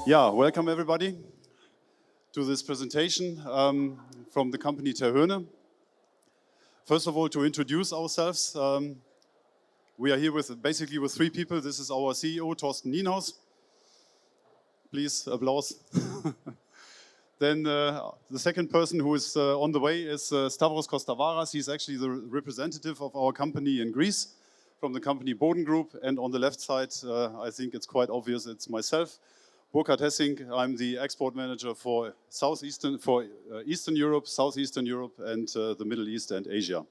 Yeah, welcome everybody to this presentation from the company Terhurne. First of all, to introduce ourselves, we are here basically with three people. This is our CEO, Torsten Nienhaus. Please, applause. Then the second person who is on the way is Stavros Kostavaras. He's actually the representative of our company in Greece from the company Boden Group. And on the left side, I think it's quite obvious, it's myself, Burkhard Hessing. I'm the export manager for Eastern Europe, Southeastern Europe, and the Middle East and Asia.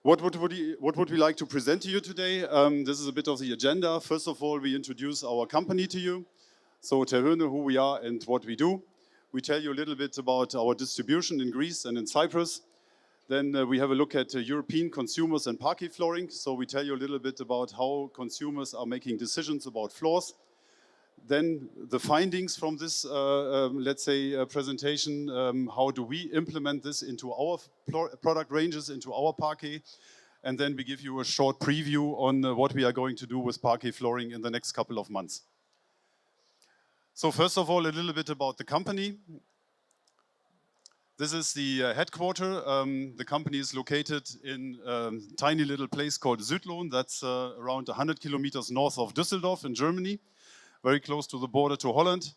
What would we like to present to you today? This is a bit of the agenda. First of all, we introduce our company to you. So Terhurne, who we are and what we do. We tell you a little bit about our distribution in Greece and in Cyprus. Then we have a look at European consumers and parquet flooring. So we tell you a little bit about how consumers are making decisions about floors. Then the findings from this, let's say, presentation, how do we implement this into our product ranges, into our parquet. And then we give you a short preview on what we are going to do with parquet flooring in the next couple of months. So first of all, a little bit about the company. This is the headquarters. The company is located in a tiny little place called Südlohn. That's around 100 kilometers north of Düsseldorf in Germany, very close to the border to Holland.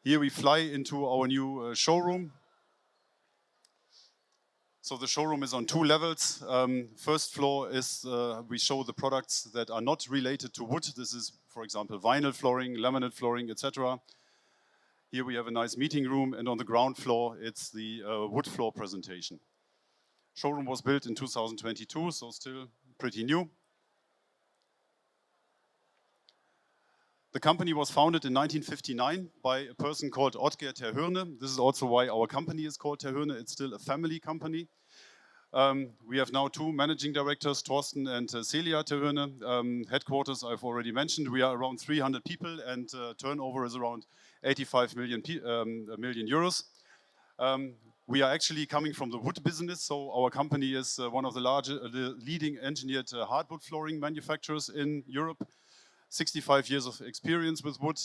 Here we fly into our new showroom. So the showroom is on 2 levels. First floor is we show the products that are not related to wood. This is, for example, vinyl flooring, laminate flooring, etc. Here we have a nice meeting room, and on the ground floor it's the wood floor presentation. Showroom was built in 2022, so still pretty new. The company was founded in 1959 by a person called Ottger Terhurne. This is also why our company is called Terhurne. It's still a family company. We have now 2 managing directors, Torsten and Celia Terhurne. Headquarters I've already mentioned. We are around 300 people and turnover is around 85 million euros. We are actually coming from the wood business, so our company is one of the leading engineered hardwood flooring manufacturers in Europe. 65 years of experience with wood.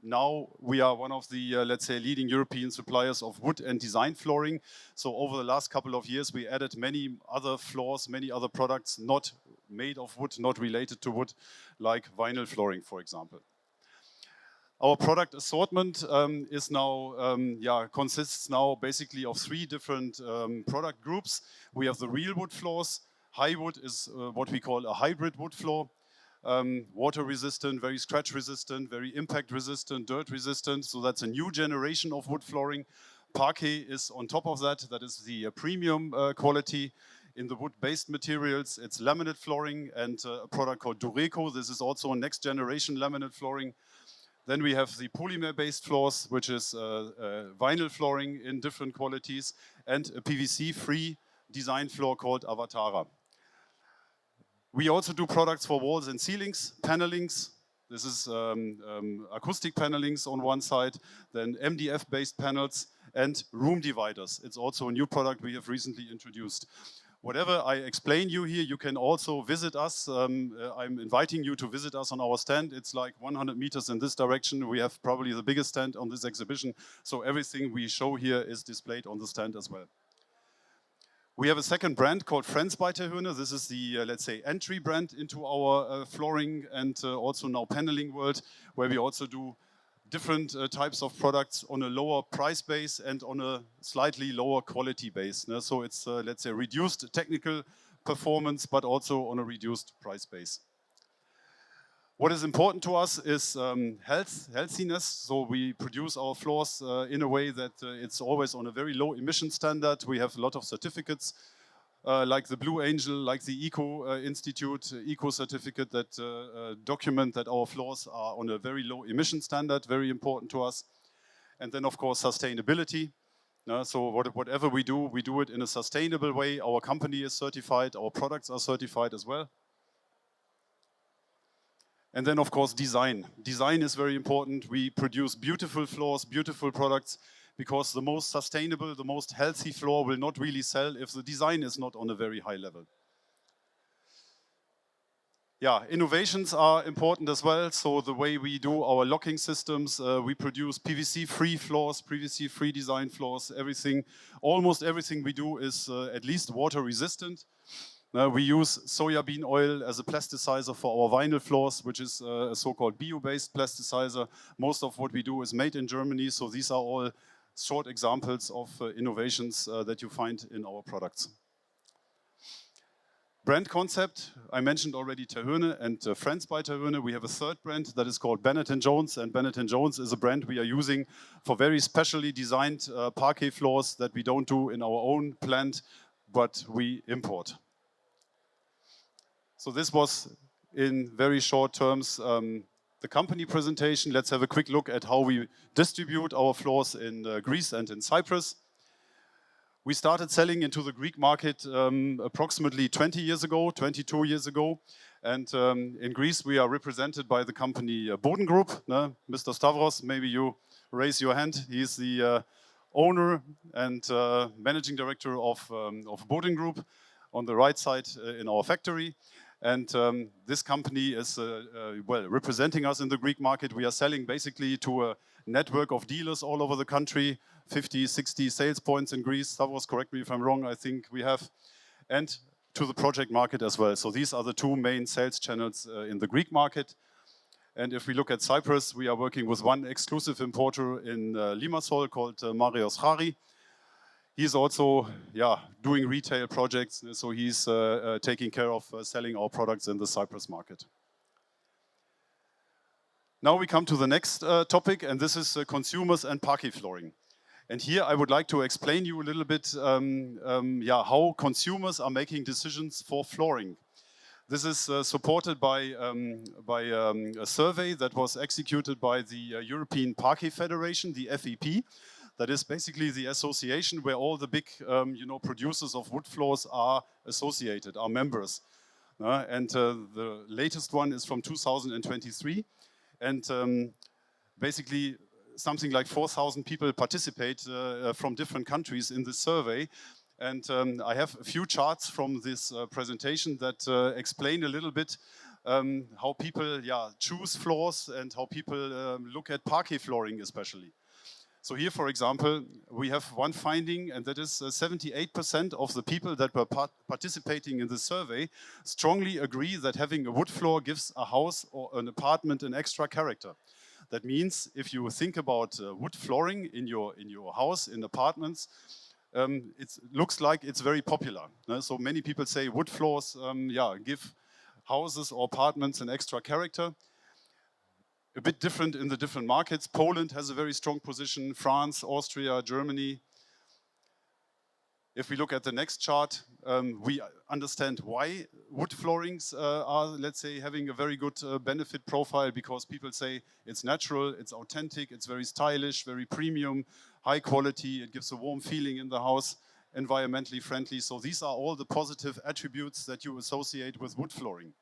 Now we are one of the, let's say, leading European suppliers of wood and design flooring. So over the last couple of years, we added many other floors, many other products not made of wood, not related to wood, like vinyl flooring, for example. Our product assortment is now, consists now basically of 3 different product groups. We have the real wood floors. High wood is what we call a hybrid wood floor. Water resistant, very scratch resistant, very impact resistant, dirt resistant. So that's a new generation of wood flooring. Parquet is on top of that. That is the premium quality in the wood-based materials. It's laminate flooring and a product called Dureco. This is also a next generation laminate flooring. Then we have the polymer-based floors, which is vinyl flooring in different qualities, and a PVC-free design floor called Avatara. We also do products for walls and ceilings, panelings. This is acoustic panelings on one side, then MDF-based panels and room dividers. It's also a new product we have recently introduced. Whatever I explain you here, you can also visit us. I'm inviting you to visit us on our stand. It's like 100 meters in this direction. We have probably the biggest stand on this exhibition. So everything we show here is displayed on the stand as well. We have a second brand called Friends by Terhurne. This is the, let's say, entry brand into our flooring and also now paneling world, where we also do different types of products on a lower price base and on a slightly lower quality base. So it's, let's say, reduced technical performance, but also on a reduced price base. What is important to us is healthiness. So we produce our floors in a way that it's always on a very low emission standard. We have a lot of certificates like the Blue Angel, like the Eco Institute, Eco certificate that document that our floors are on a very low emission standard, very important to us. And then of course sustainability. So whatever we do it in a sustainable way. Our company is certified, our products are certified as well. And then, of course, design. Design is very important. We produce beautiful floors, beautiful products, because the most sustainable, the most healthy floor will not really sell if the design is not on a very high level. Yeah, innovations are important as well. So the way we do our locking systems, we produce PVC-free floors, PVC-free design floors, everything, almost everything we do is at least water resistant. We use soybean oil as a plasticizer for our vinyl floors, which is a so-called bio-based plasticizer. Most of what we do is made in Germany, so these are all short examples of innovations that you find in our products. Brand concept, I mentioned already Terhurne and Friends by Terhurne. We have a third brand that is called Bennett & Jones, and Bennett & Jones is a brand we are using for very specially designed parquet floors that we don't do in our own plant, but we import. So this was, in very short terms, the company presentation. Let's have a quick look at how we distribute our floors in Greece and in Cyprus. We started selling into the Greek market approximately 20 years ago, 22 years ago. And in Greece, we are represented by the company Boden Group. Mr. Stavros, maybe you raise your hand. He's the owner and managing director of Boden Group on the right side in our factory. And this company is well representing us in the Greek market. We are selling basically to a network of dealers all over the country, 50, 60 sales points in Greece. Stavros, correct me if I'm wrong, I think we have. And to the project market as well. So these are the two main sales channels in the Greek market. And if we look at Cyprus, we are working with one exclusive importer in Limassol called Marios Hari. He's also doing retail projects, so he's taking care of selling our products in the Cyprus market. Now we come to the next topic, and this is consumers and parquet flooring. And here I would like to explain you a little bit how consumers are making decisions for flooring. This is supported by a survey that was executed by the European Parquet Federation, the FEP. That is basically the association where all the big producers of wood floors are associated, are members. And the latest one is from 2023. And basically something like 4,000 people participate from different countries in this survey. And I have a few charts from this presentation that explain a little bit how people choose floors and how people look at parquet flooring especially. So here, for example, we have one finding, and that is 78% of the people that were participating in the survey strongly agree that having a wood floor gives a house or an apartment an extra character. That means if you think about wood flooring in your house, in apartments, it looks like it's very popular. So many people say wood floors give houses or apartments an extra character. A bit different in the different markets. Poland has a very strong position, France, Austria, Germany. If we look at the next chart, we understand why wood floorings are, let's say, having a very good benefit profile, because people say it's natural, it's authentic, it's very stylish, very premium, high quality, it gives a warm feeling in the house, environmentally friendly. So these are all the positive attributes that you associate with wood flooring.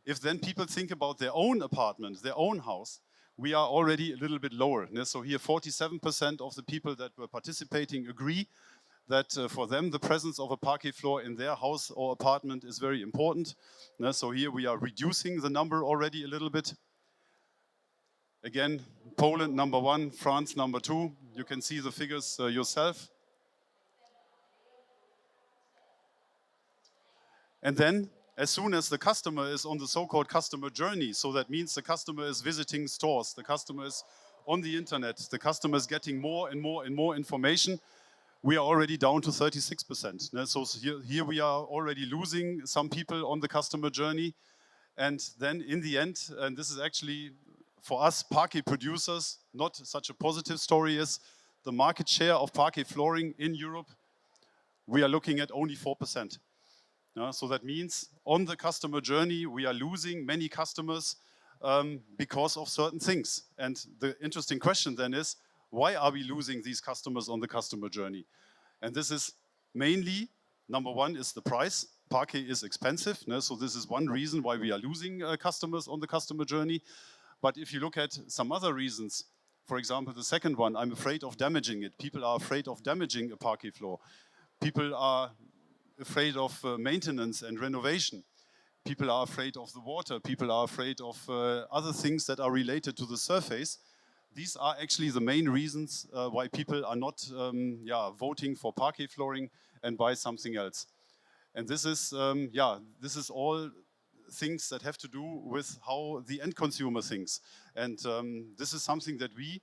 If then people think about their own apartment, their own house, we are already a little bit lower. So here 47% of the people that were participating agree that for them the presence of a parquet floor in their house or apartment is very important. So here we are reducing the number already a little bit. Again, Poland number 1, France number 2. You can see the figures yourself. And then, as soon as the customer is on the so-called customer journey, so that means the customer is visiting stores, the customer is on the internet, the customer is getting more and more and more information, we are already down to 36%. So here we are already losing some people on the customer journey. And then in the end, and this is actually for us parquet producers, not such a positive story, is the market share of parquet flooring in Europe, we are looking at only 4%. So that means on the customer journey, we are losing many customers because of certain things. And the interesting question then is, why are we losing these customers on the customer journey? And this is mainly, number one, is the price. Parquet is expensive, so this is one reason why we are losing customers on the customer journey. But if you look at some other reasons, for example, the second one, I'm afraid of damaging it. People are afraid of damaging a parquet floor. People are afraid of maintenance and renovation. people are afraid of the water, people are afraid of other things that are related to the surface. These are actually the main reasons why people are not voting for parquet flooring and buy something else. And this is, this is all things that have to do with how the end consumer thinks. And this is something that we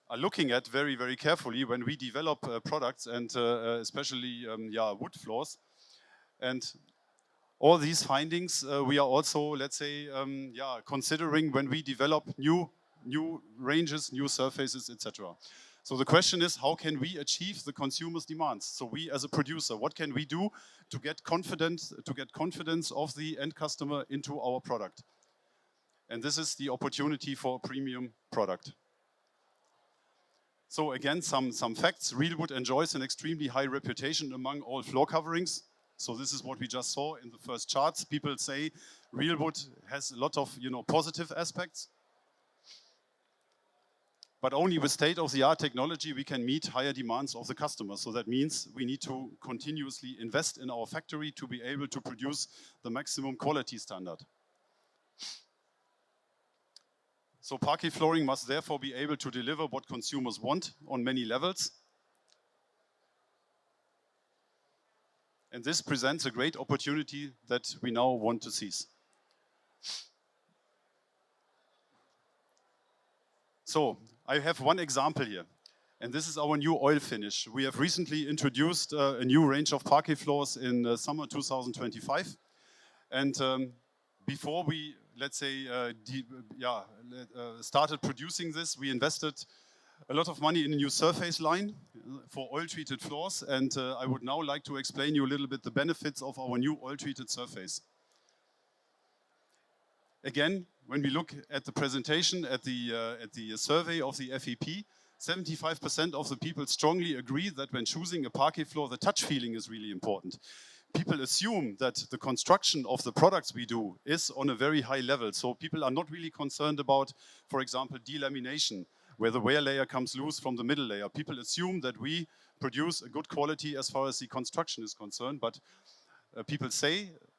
are looking at very, very carefully when we develop products and especially wood floors. And all these findings we are also, let's say, considering when we develop new ranges, new surfaces, etc. So the question is, how can we achieve the consumer's demands? So we, as a producer, what can we do to get confidence of the end customer into our product? And this is the opportunity for a premium product. So again, some facts. Real wood enjoys an extremely high reputation among all floor coverings. So this is what we just saw in the first charts. People say real wood has a lot of, positive aspects. But only with state-of-the-art technology we can meet higher demands of the customer. So that means we need to continuously invest in our factory to be able to produce the maximum quality standard. So parquet flooring must therefore be able to deliver what consumers want on many levels. And this presents a great opportunity that we now want to seize. So I have one example here, and this is our new oil finish. We have recently introduced a new range of parquet floors in summer 2025. And before we, let's say, started producing this, we invested a lot of money in a new surface line for oil-treated floors. And I would now like to explain you a little bit the benefits of our new oil-treated surface. Again, when we look at the presentation, at the survey of the FEP, 75% of the people strongly agree that when choosing a parquet floor, the touch feeling is really important. People assume that the construction of the products we do is on a very high level. So people are not really concerned about, for example, delamination, where the wear layer comes loose from the middle layer. People assume that we produce a good quality as far as the construction is concerned, but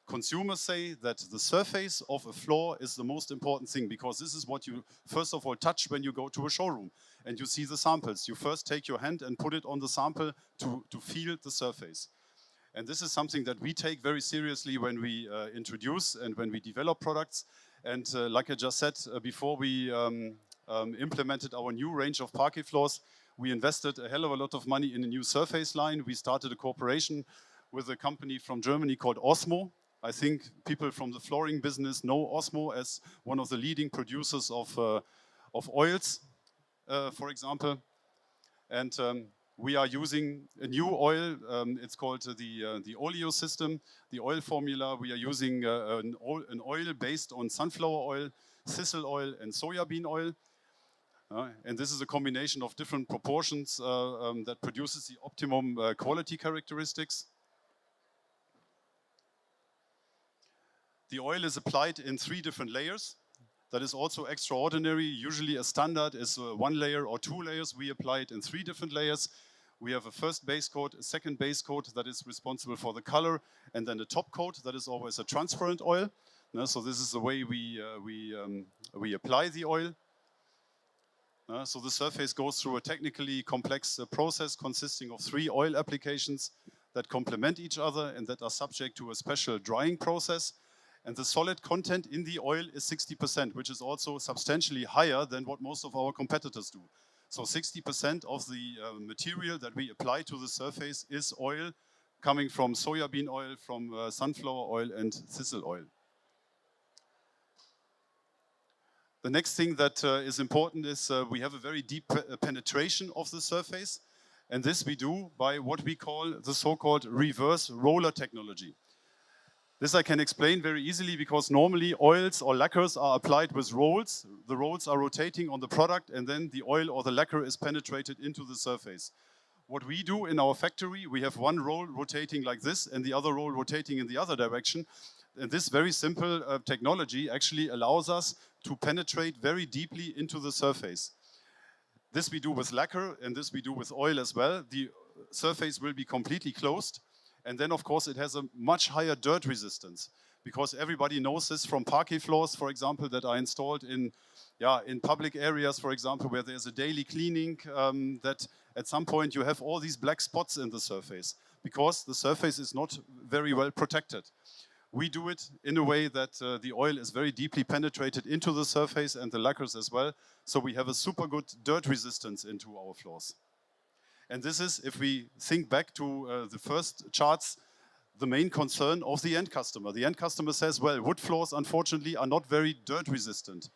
consumers say that the surface of a floor is the most important thing, because this is what you first of all touch when you go to a showroom and you see the samples. You first take your hand and put it on the sample to feel the surface. And this is something that we take very seriously when we introduce and when we develop products. And like I just said before we implemented our new range of parquet floors, we invested a hell of a lot of money in a new surface line. We started a cooperation with a company from Germany called Osmo. I think people from the flooring business know Osmo as one of the leading producers of oils, for example. And we are using a new oil. It's called the Oleo system, the oil formula. We are using an oil based on sunflower oil, thistle oil, and soybean oil. And this is a combination of different proportions that produces the optimum quality characteristics. The oil is applied in 3 different layers. That is also extraordinary. Usually a standard is 1 layer or 2 layers. We apply it in 3 different layers. We have a first base coat, a second base coat that is responsible for the color, and then the top coat that is always a transparent oil. So this is the way we apply the oil. So the surface goes through a technically complex process consisting of 3 oil applications that complement each other and that are subject to a special drying process. And the solid content in the oil is 60%, which is also substantially higher than what most of our competitors do. So 60% of the material that we apply to the surface is oil coming from soybean oil, from sunflower oil and thistle oil. The next thing that is important is we have a very deep penetration of the surface. And this we do by what we call the so-called reverse roller technology. This I can explain very easily because normally oils or lacquers are applied with rolls. The rolls are rotating on the product and then the oil or the lacquer is penetrated into the surface. What we do in our factory, we have one roll rotating like this and the other roll rotating in the other direction. And this very simple technology actually allows us to penetrate very deeply into the surface. This we do with lacquer and this we do with oil as well. The surface will be completely closed. And then, of course, it has a much higher dirt resistance because everybody knows this from parquet floors, for example, that are installed in public areas, for example, where there's a daily cleaning, that at some point you have all these black spots in the surface because the surface is not very well protected. We do it in a way that the oil is very deeply penetrated into the surface and the lacquers as well, so we have a super good dirt resistance into our floors. And this is, if we think back to the first charts, the main concern of the end customer. The end customer says, well, wood floors, unfortunately, are not very dirt resistant.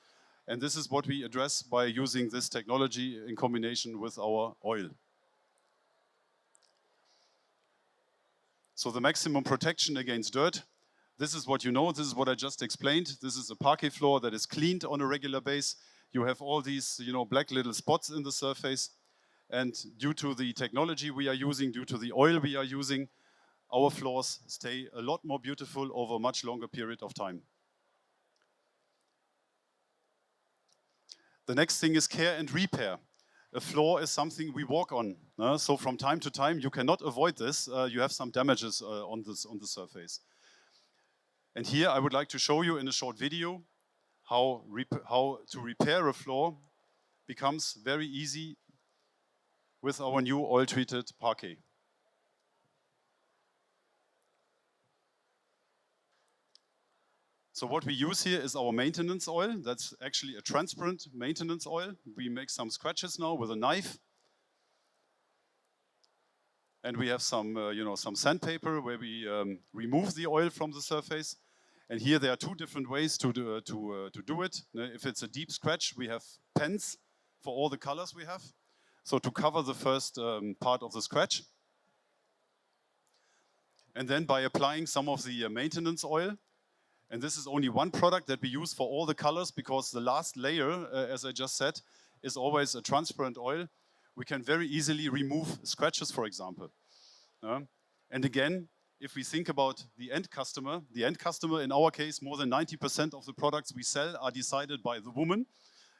And this is what we address by using this technology in combination with our oil. So the maximum protection against dirt, this is what you know, this is what I just explained. This is a parquet floor that is cleaned on a regular basis. You have all these, black little spots in the surface. And due to the technology we are using, due to the oil we are using, our floors stay a lot more beautiful over a much longer period of time. The next thing is care and repair. A floor is something we walk on. So from time to time, you cannot avoid this. You have some damages on the surface. And here I would like to show you in a short video how to repair a floor becomes very easy with our new oil-treated parquet. So what we use here is our maintenance oil. That's actually a transparent maintenance oil. We make some scratches now with a knife. And we have some, some sandpaper where we remove the oil from the surface. And here there are two different ways to do it. If it's a deep scratch, we have pens for all the colors we have. So to cover the first part of the scratch. And then by applying some of the maintenance oil, and this is only one product that we use for all the colors because the last layer, as I just said, is always a transparent oil. We can very easily remove scratches, for example. And again, if we think about the end customer in our case, more than 90% of the products we sell are decided by the woman.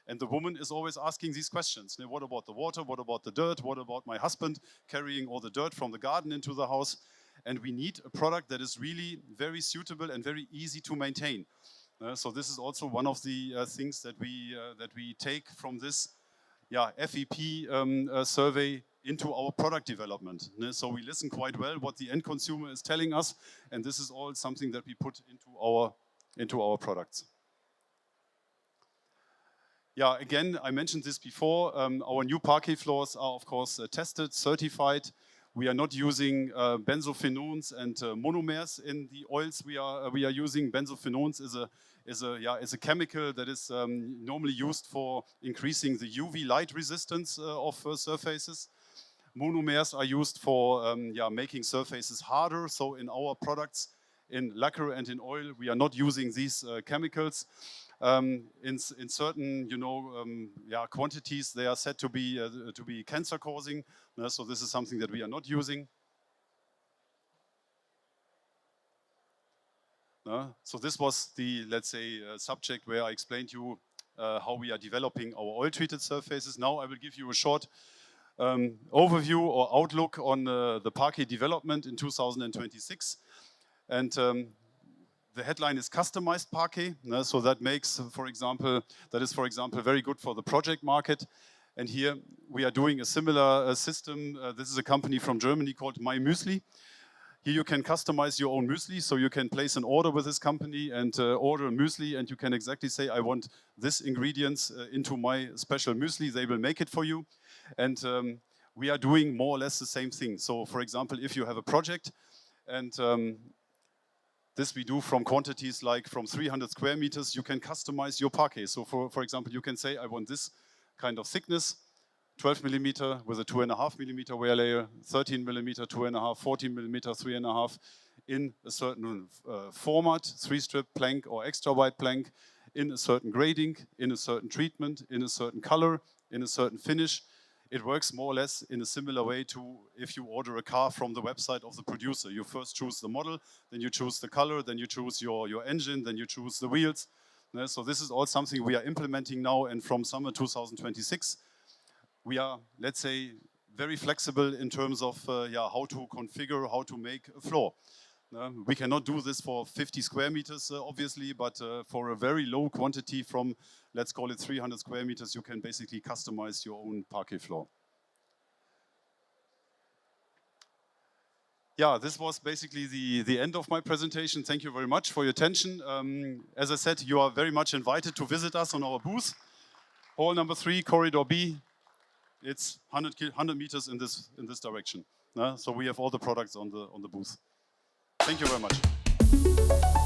And the woman is always asking these questions. What about the water? What about the dirt? What about my husband carrying all the dirt from the garden into the house? And we need a product that is really very suitable and very easy to maintain. So this is also one of the things that we take from this FEP survey into our product development. So we listen quite well what the end consumer is telling us, and this is all something that we put into our products. Yeah, again, I mentioned this before. Our new parquet floors are, of course, tested, certified. We are not using benzophenones and monomers in the oils we are using. Benzophenones is a chemical that is normally used for increasing the UV light resistance of surfaces. Monomers are used for making surfaces harder. So in our products, in lacquer and in oil, we are not using these chemicals. In certain, quantities, they are said to be cancer-causing. So this is something that we are not using. So this was the, let's say, subject where I explained to you how we are developing our oil-treated surfaces. Now I will give you a short overview or outlook on the parquet development in 2026. And the headline is customized parquet. So that makes, for example, very good for the project market. And here we are doing a similar system. This is a company from Germany called My Müsli. Here you can customize your own muesli, so you can place an order with this company and order a muesli, and you can exactly say, I want this ingredients into my special muesli. They will make it for you. And we are doing more or less the same thing. So for example, if you have a project, and this we do from quantities like from 300 square meters, you can customize your parquet. So for example, you can say, I want this kind of thickness, 12 millimeter with a 2.5 millimeter wear layer, 13 millimeter, 2.5, 14 millimeter, 3.5, in a certain format, 3-strip plank or extra wide plank, in a certain grading, in a certain treatment, in a certain color, in a certain finish. It works more or less in a similar way to if you order a car from the website of the producer. You first choose the model, then you choose the color, then you choose your engine, then you choose the wheels. So this is all something we are implementing now, and from summer 2026, we are, let's say, very flexible in terms of how to configure, how to make a floor. We cannot do this for 50 square meters, obviously, but for a very low quantity from, let's call it 300 square meters, you can basically customize your own parquet floor. Yeah, this was basically the end of my presentation. Thank you very much for your attention. As I said, you are very much invited to visit us on our booth. Hall number 3, corridor B. It's 100 meters in this direction. So we have all the products on the booth. Thank you very much.